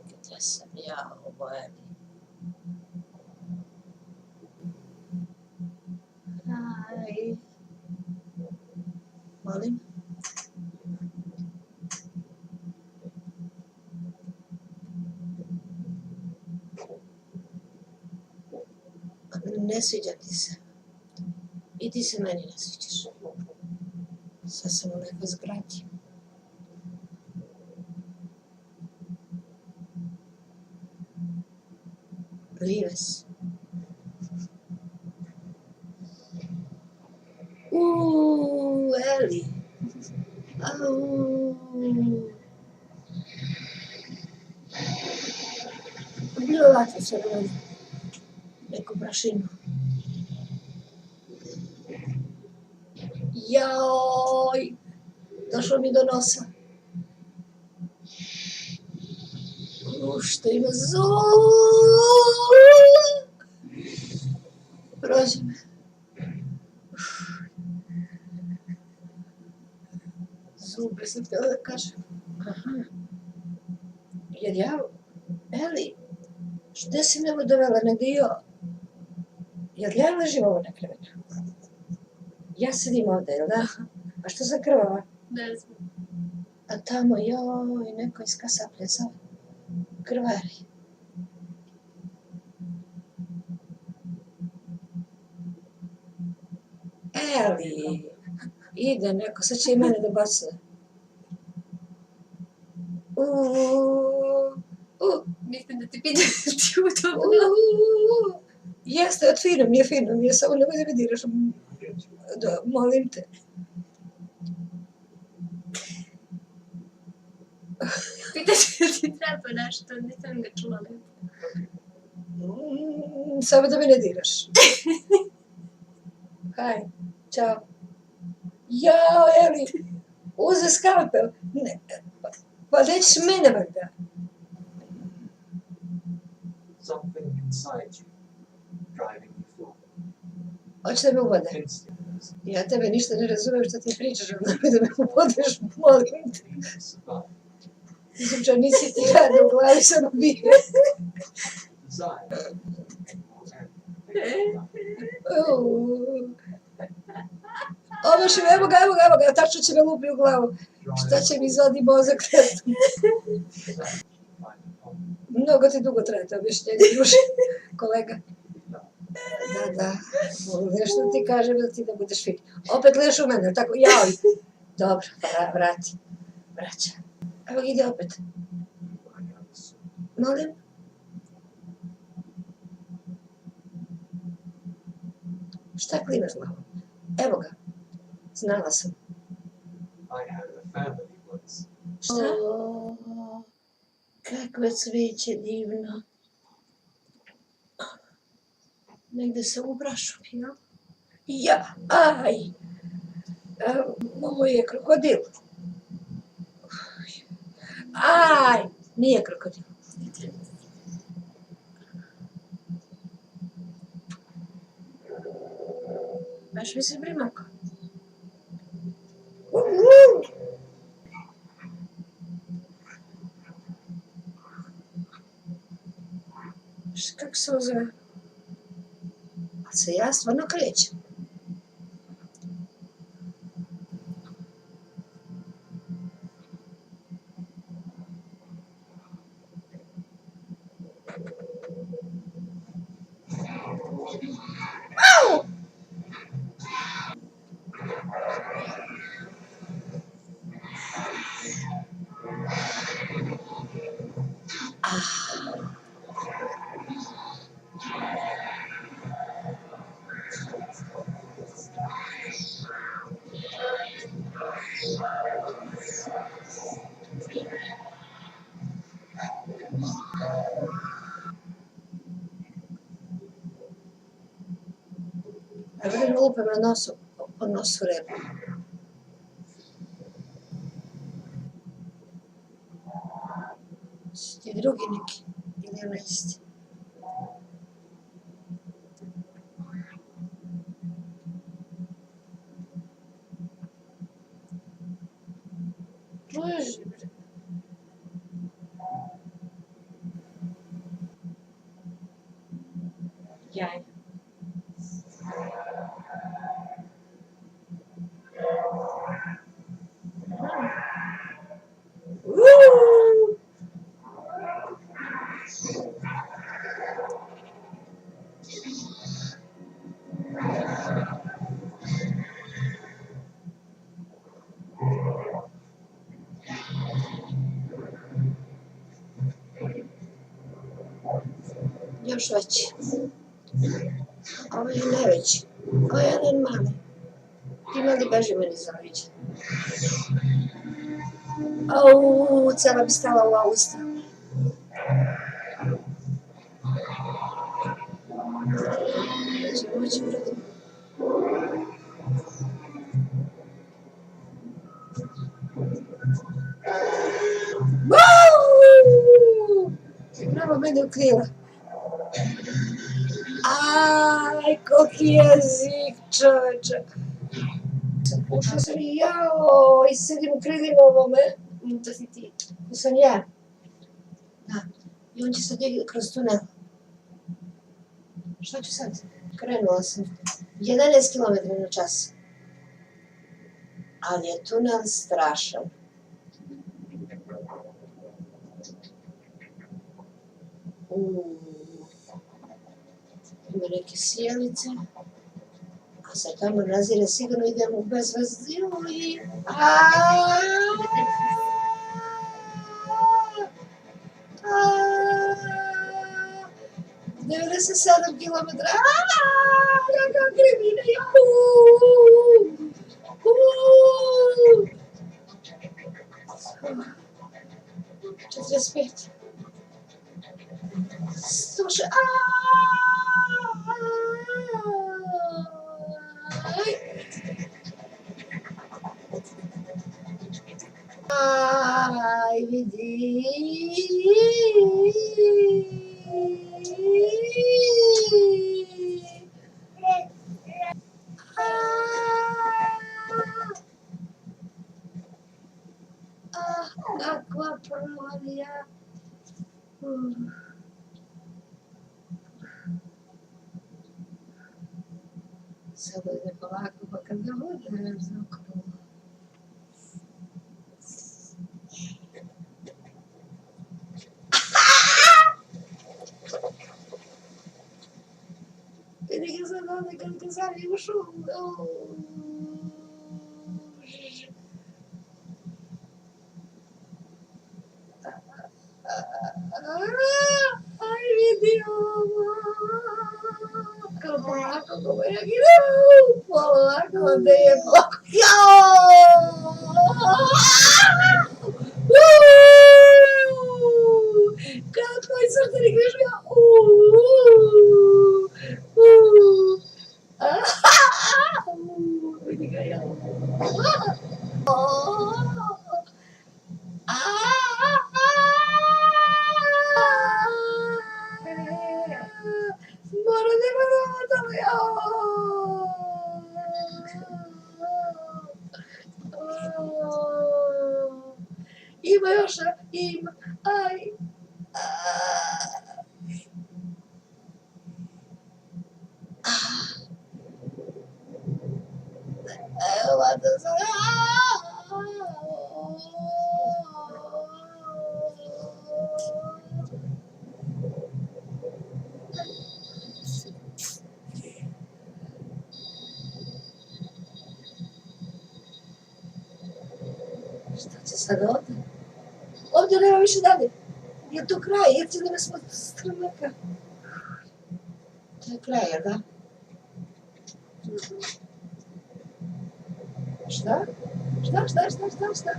gdje sam ja, ovo je li? Aj. Molim? Ne sviđa ti se. I ti se meni ne sviđaš. Sad sam u nekoj zgradi. Lives. Eli. Au. Bilo lako se na mene. Neku prašinu. Joj. Došlo mi do nosa. Što ima zub. Prođe me. Zube sam htjela da kažem. Aha. Jer ja, Eli, gdje si me dovela, negdje i ja? Jer ja ležim ovo na krevetu. Ja sedim ovdje, jel da? A što za krvava? Ne znam. A tamo, joj, neko iz kasaplje zove. Krvari. Eli, ide neko, sad će i mene da baca. Mislim da ti pitam ti udobno. Jeste, fino mi je, samo nemoj da me diraš. Molim te. Pitaš da ti treba nešto, nisam ga čula lepo. Samo da me ne diraš. Haj, čao. Jao, Eli, uze skalpel. Pa nećeš mene valjda. Something inside you driving you forward. Hoće da me ubode. Instincts Ja tebe ništa ne razumijem što ti pričaš, ali da me ubodeš, molim te. to survive. Izuča, nisi ti rade u glavi, samo bije. Desire. Evo ga, tačno će me lupi u glavu. Šta će mi izvadi mozak? Mnogo ti dugo traje to objašnjenje, druže, kolega. Da. Nešto ti kažem da ti da budeš fit. Opet ležeš u mene, tako, jao. Dobro, pa vrati. Vraća. Evo ga, ide opet. Molim? Šta klimaš glavom? Evo ga. Znala sam. I had a family once. Šta? Kakve cvijeće divno. Negde se ubrašu, jel? Ja, aj! Ovo je krokodil. Aj! Nije krokodil. Baš mi se primako. Kako se ovo zove? Ali se ja stvarno krećem. A vidim lupe me po nosu repu. Su ti drugi neki, ili ona isti? Bože, bre. Woo! Još veći. Ovo je najveći. Ovo je jedan mali. Ima li beži meni za leđa? Au, cela bi stala u usta. Hoće brati. Bravo, mene u krila. Aj, koliki jezik, čoveče. Ušla sam i jao, i sedim u krilima ovome. To si ti. To sam ja. Da. I on će sad ide kroz tunel. Šta ću sad? Krenula sam. 11 km na čas. Ali je tunel strašan. Ima neke sjelice. A sad tamo nazire sigurno idemo u bezveziju i... 97 kilometra. Kakva krivina, juuu! 45. Slušaj, aj, vidi. Kakva provalija. Sada ide polako, pa kad ga bude zaokrulo. Vidi ga sad ovdje kad ga zavi u šumu. Aj, vidi ovo. Polako, kako ja gledam. Polako, gde je polako. Kako je srce ne grešio. Vidi ga ja. Mora nema tamo, ima još, ima, aj. Evo vada sam. Šta će sad ovdje? Ovdje nema više dalje. Je to kraj, jer će da smo strmeka. To je kraj, jel da? Šta? Šta?